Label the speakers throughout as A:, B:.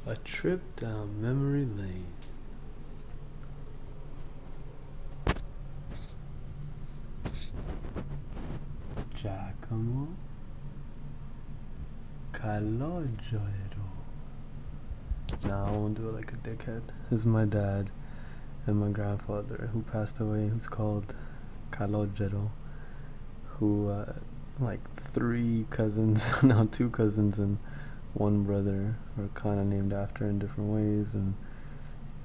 A: A trip down memory lane. Giacomo Calogero. Nah, I won't do it like a dickhead. This is my dad and my grandfather who passed away, who's called Calogero, who like 3 cousins, now 2 cousins and 1 brother are kind of named after in different ways, and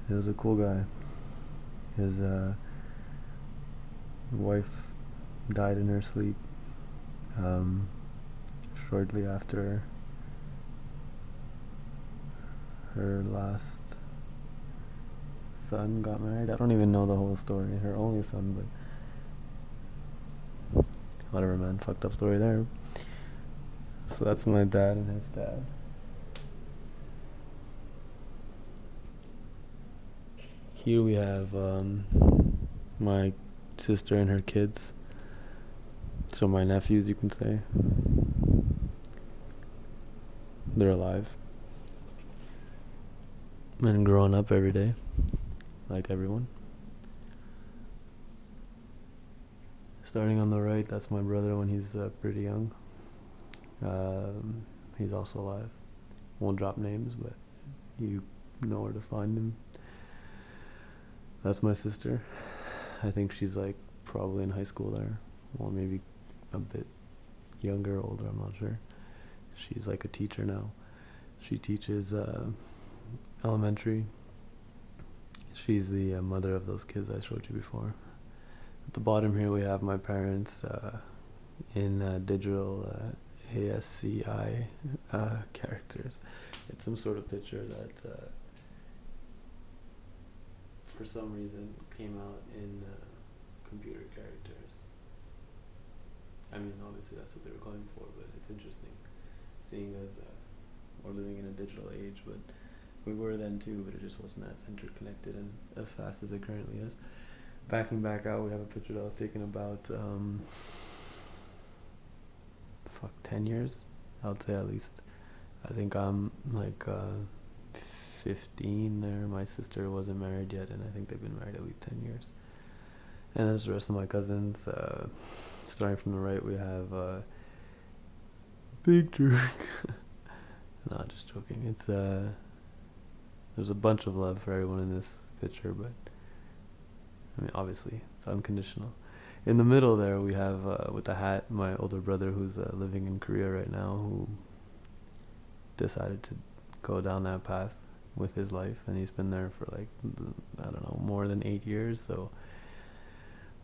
A: he was a cool guy. His wife died in her sleep shortly after her last son got married. I don't even know the whole story. Her only son, but whatever, man. Fucked up story there. So that's my dad and his dad. Here we have my sister and her kids. So my nephews, you can say. They're alive and growing up every day, like everyone. Starting on the right, that's my brother when he's pretty young. He's also alive. Won't drop names, but you know where to find him. That's my sister. I think she's like probably in high school there, or maybe a bit younger, older, I'm not sure. She's like a teacher now. She teaches elementary. She's the mother of those kids I showed you before. At the bottom here we have my parents in digital ASCII characters. It's some sort of picture that for some reason came out in computer characters. I mean, obviously that's what they were going for, but it's interesting seeing as we're living in a digital age, but we were then too, but it just wasn't as interconnected and as fast as it currently is. Backing back out, we have a picture that was taken about 10 years, I would say at least. I think I'm like 15 there. My sister wasn't married yet, and I think they've been married at least 10 years. And there's the rest of my cousins. Starting from the right, we have Big Jerk. No, just joking. It's there's a bunch of love for everyone in this picture, but I mean, obviously, it's unconditional. In the middle there, we have, with the hat, my older brother who's living in Korea right now, who decided to go down that path with his life, and he's been there for like, I don't know, more than 8 years, so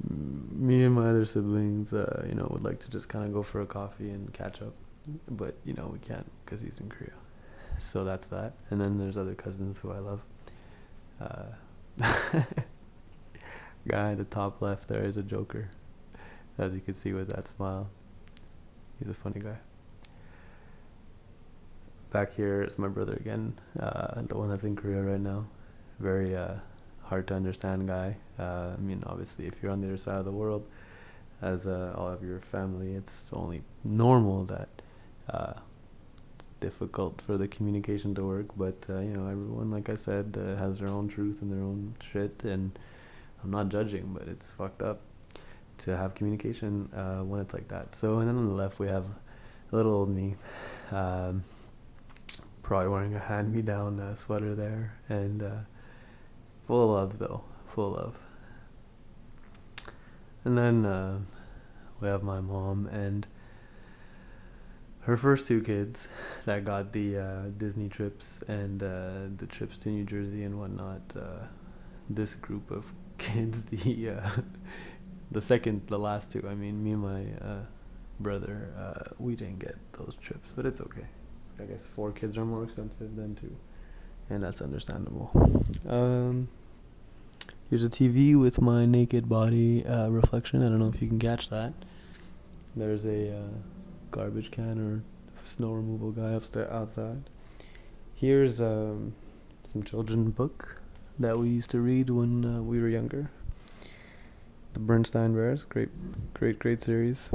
A: me and my other siblings, would like to just kind of go for a coffee and catch up, but, we can't because he's in Korea. So that's that. And then there's other cousins who I love. Guy at the top left there is a joker, as you can see with that smile. He's a funny guy. Back here is my brother again, the one that's in Korea right now. Very hard to understand guy. I mean, obviously, if you're on the other side of the world, as all of your family, it's only normal that it's difficult for the communication to work. But everyone, like I said, has their own truth and their own shit, and I'm not judging, but it's fucked up to have communication when it's like that. So, and then on the left we have a little old me, probably wearing a hand-me-down sweater there, and full of love though, full of love. And then we have my mom and her first 2 kids that got the Disney trips and the trips to New Jersey and whatnot. This group of kids, the last 2, I mean, me and my brother, we didn't get those trips, but it's okay. I guess 4 kids are more expensive than 2, and that's understandable. Here's a TV with my naked body reflection. I don't know if you can catch that. There's a garbage can or snow removal guy outside. Here's some children's book that we used to read when we were younger. The Bernstein Bears, great series.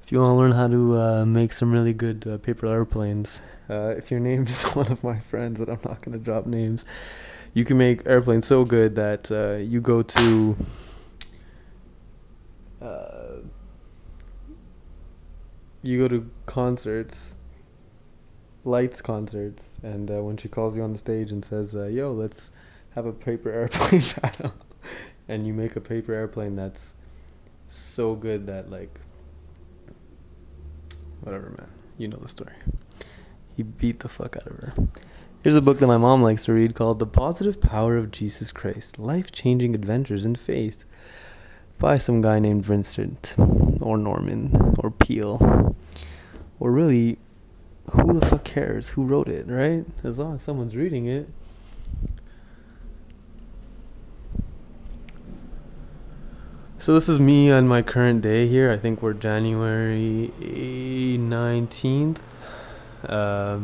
A: If you want to learn how to make some really good paper airplanes, if your name is one of my friends, that I'm not going to drop names, you can make airplanes so good that you go to concerts, lights concerts, and when she calls you on the stage and says, yo, let's have a paper airplane battle, and you make a paper airplane that's so good that, like, whatever, man, you know the story. He beat the fuck out of her. Here's a book that my mom likes to read called The Positive Power of Jesus Christ, Life-Changing Adventures in Faith, by some guy named Vincent, or Norman, or Peel, or really, who the fuck cares who wrote it, right? As long as someone's reading it. So this is me on my current day here. I think we're January 19th. A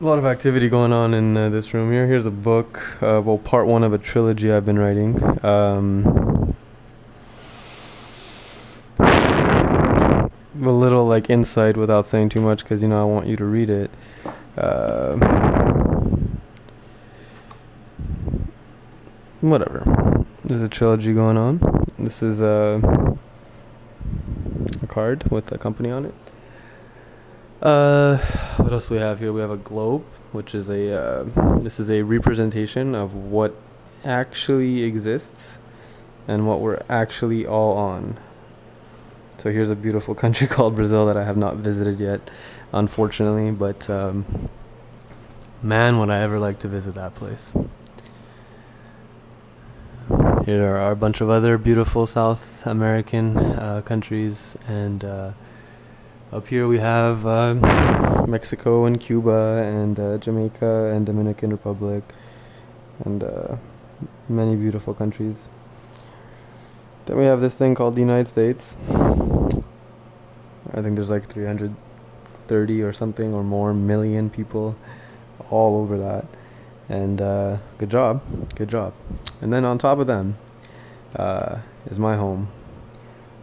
A: lot of activity going on in this room here. Here's a book, part one of a trilogy I've been writing. A little like insight without saying too much, because I want you to read it. Whatever. There's a trilogy going on. This is a card with a company on it. What else do we have here? We have a globe, which is this is a representation of what actually exists and what we're actually all on. So here's a beautiful country called Brazil that I have not visited yet, unfortunately, but man, would I ever like to visit that place. Here are a bunch of other beautiful South American countries, and up here we have Mexico and Cuba and Jamaica and Dominican Republic, and many beautiful countries. Then we have this thing called the United States. I think there's like 330 or something or more million people all over that. And good job. And then on top of them is my home,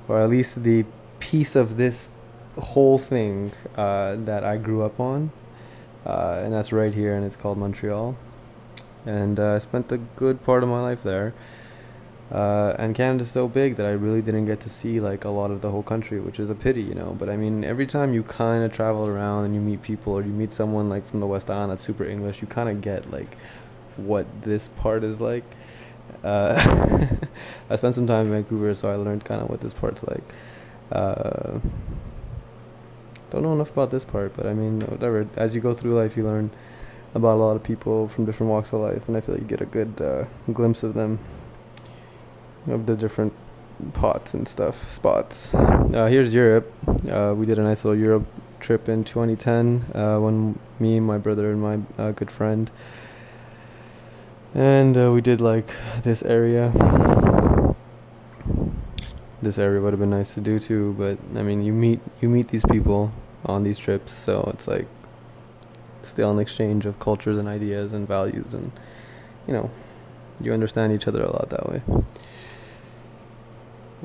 A: or at least the piece of this whole thing that I grew up on, and that's right here, and it's called Montreal. And I spent a good part of my life there. And Canada's so big that I really didn't get to see like a lot of the whole country, which is a pity, But I mean, every time you kind of travel around and you meet people, or you meet someone like from the West Island that's super English, you kind of get like what this part is like. I spent some time in Vancouver, so I learned kind of what this part's like. Don't know enough about this part, but I mean, whatever. As you go through life, you learn about a lot of people from different walks of life, and I feel like you get a good glimpse of them, of the different spots. Here's Europe. We did a nice little Europe trip in 2010 when me, my brother, and my good friend, and we did like this area. This area would have been nice to do too, but I mean, you meet these people on these trips, so it's like still an exchange of cultures and ideas and values, and you understand each other a lot that way.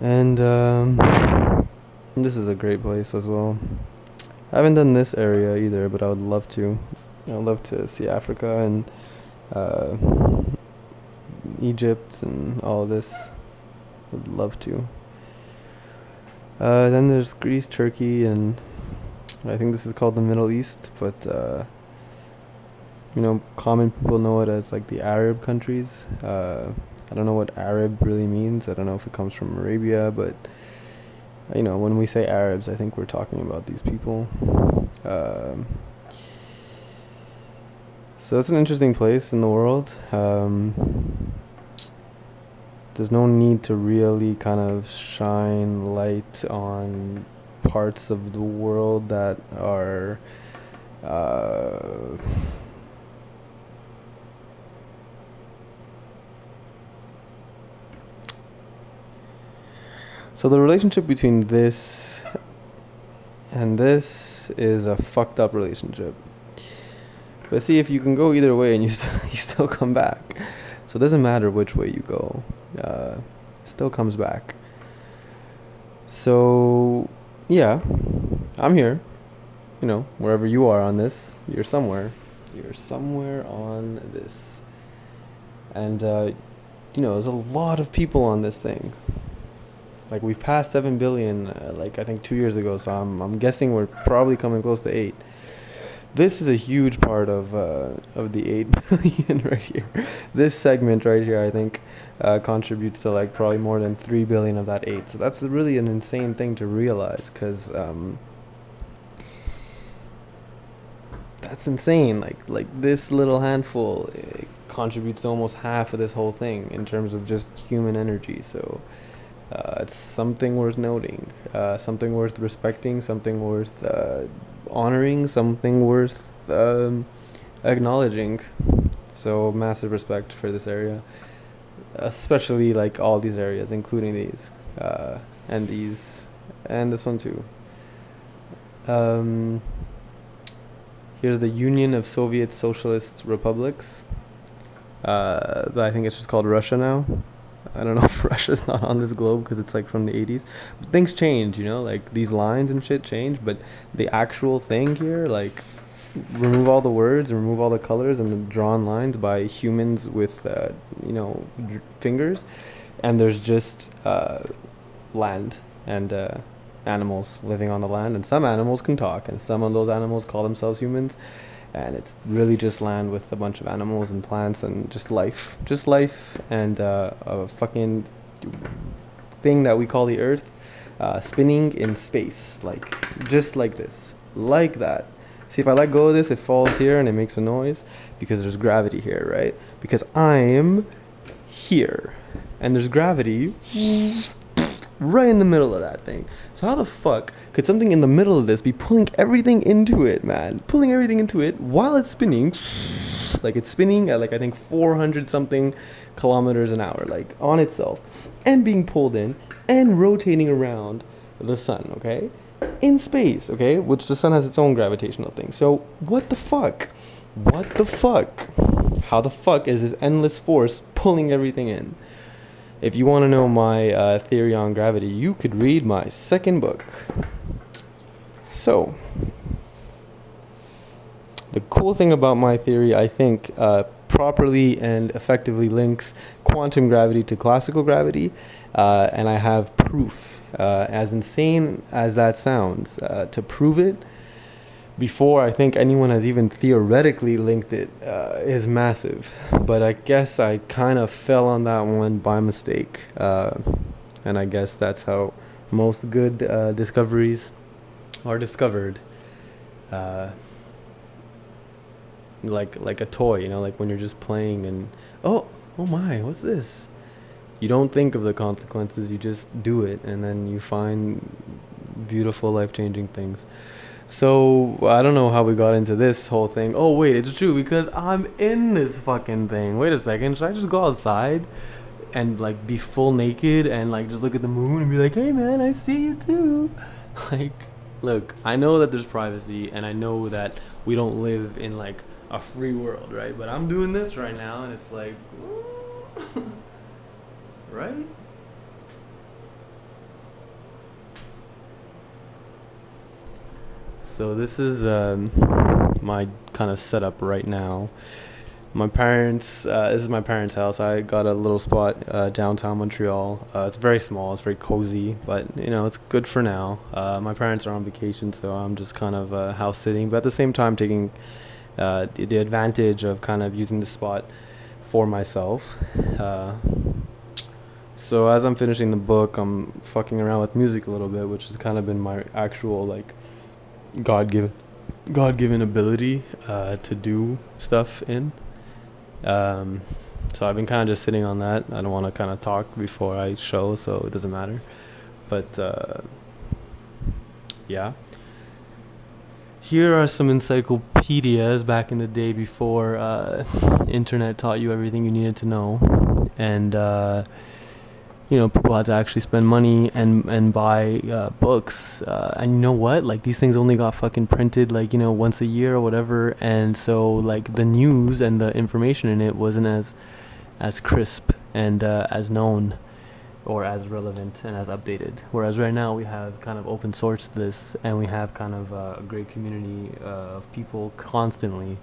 A: And this is a great place as well. I haven't done this area either, but I would love to. I'd love to see Africa and Egypt and all of this. I'd love to. Then there's Greece, Turkey, and I think this is called the Middle East, but common people know it as like the Arab countries. I don't know what Arab really means. I don't know if it comes from Arabia, but when we say Arabs, I think we're talking about these people. So it's an interesting place in the world. There's no need to really kind of shine light on parts of the world that are so the relationship between this and this is a fucked up relationship. But see, if you can go either way and you still come back. So it doesn't matter which way you go. Still comes back. So, yeah, I'm here. You know, wherever you are on this, you're somewhere. You're somewhere on this. And, you know, there's a lot of people on this thing. Like, we've passed 7 billion, like, I think 2 years ago, so I'm guessing we're probably coming close to 8. This is a huge part of the 8 billion right here. This segment right here, I think, contributes to like probably more than 3 billion of that 8. So that's really an insane thing to realize, because that's insane. Like this little handful contributes to almost half of this whole thing in terms of just human energy. So it's something worth noting, something worth respecting, something worth honoring, something worth acknowledging. So massive respect for this area, especially like all these areas, including these and these and this one too. Here's the Union of Soviet Socialist Republics, but I think it's just called Russia now. I don't know if Russia's not on this globe because it's like from the 80s. But things change, you know, like these lines and shit change, but the actual thing here, like, remove all the words, remove all the colors and the drawn lines by humans with, you know, fingers, and there's just land and animals living on the land, and some animals can talk, and some of those animals call themselves humans. And it's really just land with a bunch of animals and plants and just life and a fucking thing that we call the earth spinning in space, like just like this, like that. See, if I let go of this, it falls here and it makes a noise because there's gravity here, right? Because I'm here and there's gravity right in the middle of that thing. So how the fuck could something in the middle of this be pulling everything into it, man? Pulling everything into it while it's spinning. Like, it's spinning at, like, I think 400 something kilometers an hour, like, on itself. And being pulled in and rotating around the sun, okay? In space, okay? Which the sun has its own gravitational thing. So, what the fuck? What the fuck? How the fuck is this endless force pulling everything in? If you want to know my theory on gravity, you could read my second book. So, the cool thing about my theory, I think, properly and effectively links quantum gravity to classical gravity, and I have proof, as insane as that sounds, to prove it. Before I think anyone has even theoretically linked it, is massive. But I guess I kind of fell on that one by mistake. And I guess that's how most good discoveries are discovered. Like a toy, you know, like when you're just playing and, oh my, what's this? You don't think of the consequences, you just do it, and then you find beautiful, life-changing things. So, I don't know how we got into this whole thing. Oh, wait, it's true, because I'm in this fucking thing. Wait a second, should I just go outside and, like, be full naked and, like, just look at the moon and be like, hey, man, I see you too? Like, look, I know that there's privacy, and I know that we don't live in, like, a free world, right? But I'm doing this right now, and it's like, right? So this is my kind of setup right now. My parents, this is my parents' house. I got a little spot downtown Montreal. It's very small, it's very cozy, but you know, it's good for now. My parents are on vacation, so I'm just kind of house sitting, but at the same time taking the advantage of kind of using the spot for myself. So as I'm finishing the book, I'm fucking around with music a little bit, which has kind of been my actual, like, God-given ability to do stuff in. So I've been kind of just sitting on that. I don't want to kind of talk before I show, so it doesn't matter. But yeah. Here are some encyclopedias back in the day before internet taught you everything you needed to know. And you know, people had to actually spend money and buy books. And you know what? Like, these things only got fucking printed, like, you know, once a year or whatever. And so, like, the news and the information in it wasn't as crisp and as known. or as relevant and as updated. Whereas right now we have kind of open sourced this, and we have kind of a great community of people constantly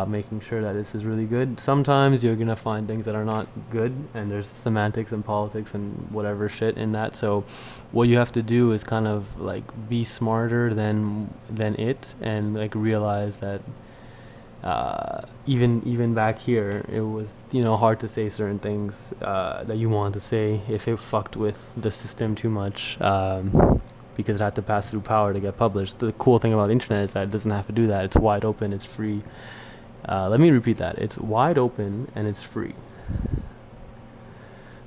A: making sure that this is really good. Sometimes you're gonna find things that are not good, and there's semantics and politics and whatever shit in that. So what you have to do is kind of like be smarter than it, and like realize that even back here, it was, you know, hard to say certain things that you want to say if it fucked with the system too much, because it had to pass through power to get published. The cool thing about the internet is that it doesn't have to do that. It's wide open, it's free. Let me repeat that. It's wide open and it's free.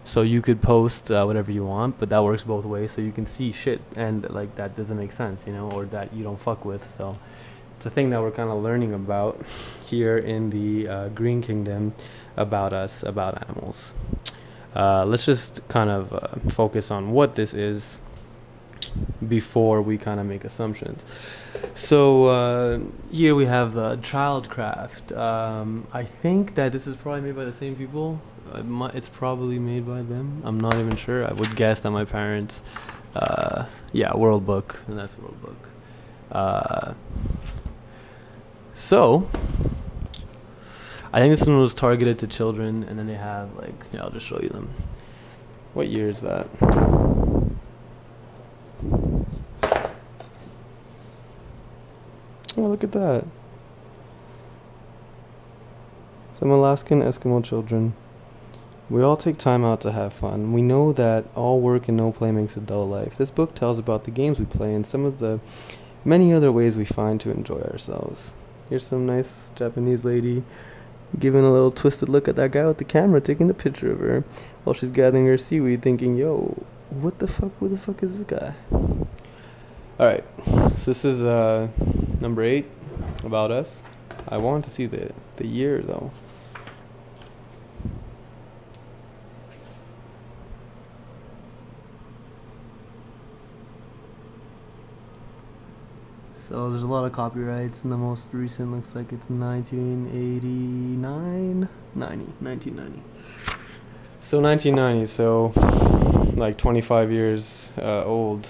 A: So you could post whatever you want, but that works both ways. So you can see shit and like that doesn't make sense, you know, or that you don't fuck with. So it's a thing that we're kind of learning about here in the Green Kingdom about us, about animals. Let's just kind of focus on what this is before we kind of make assumptions. So here we have Childcraft. I think that this is probably made by the same people. It's probably made by them. I'm not even sure. I would guess that my parents, yeah, World Book, and that's World Book. So I think this one was targeted to children, and then they have like, yeah, I'll just show you them. What year is that? Oh, look at that. Some Alaskan Eskimo children. We all take time out to have fun. We know that all work and no play makes a dull life. This book tells about the games we play and some of the many other ways we find to enjoy ourselves. Here's some nice Japanese lady giving a little twisted look at that guy with the camera taking the picture of her while she's gathering her seaweed, thinking, yo, what the fuck, who the fuck is this guy? Alright, so this is number 8, about us. I want to see the year though. So there's a lot of copyrights, and the most recent looks like it's 1990. So 1990, so like 25 years old.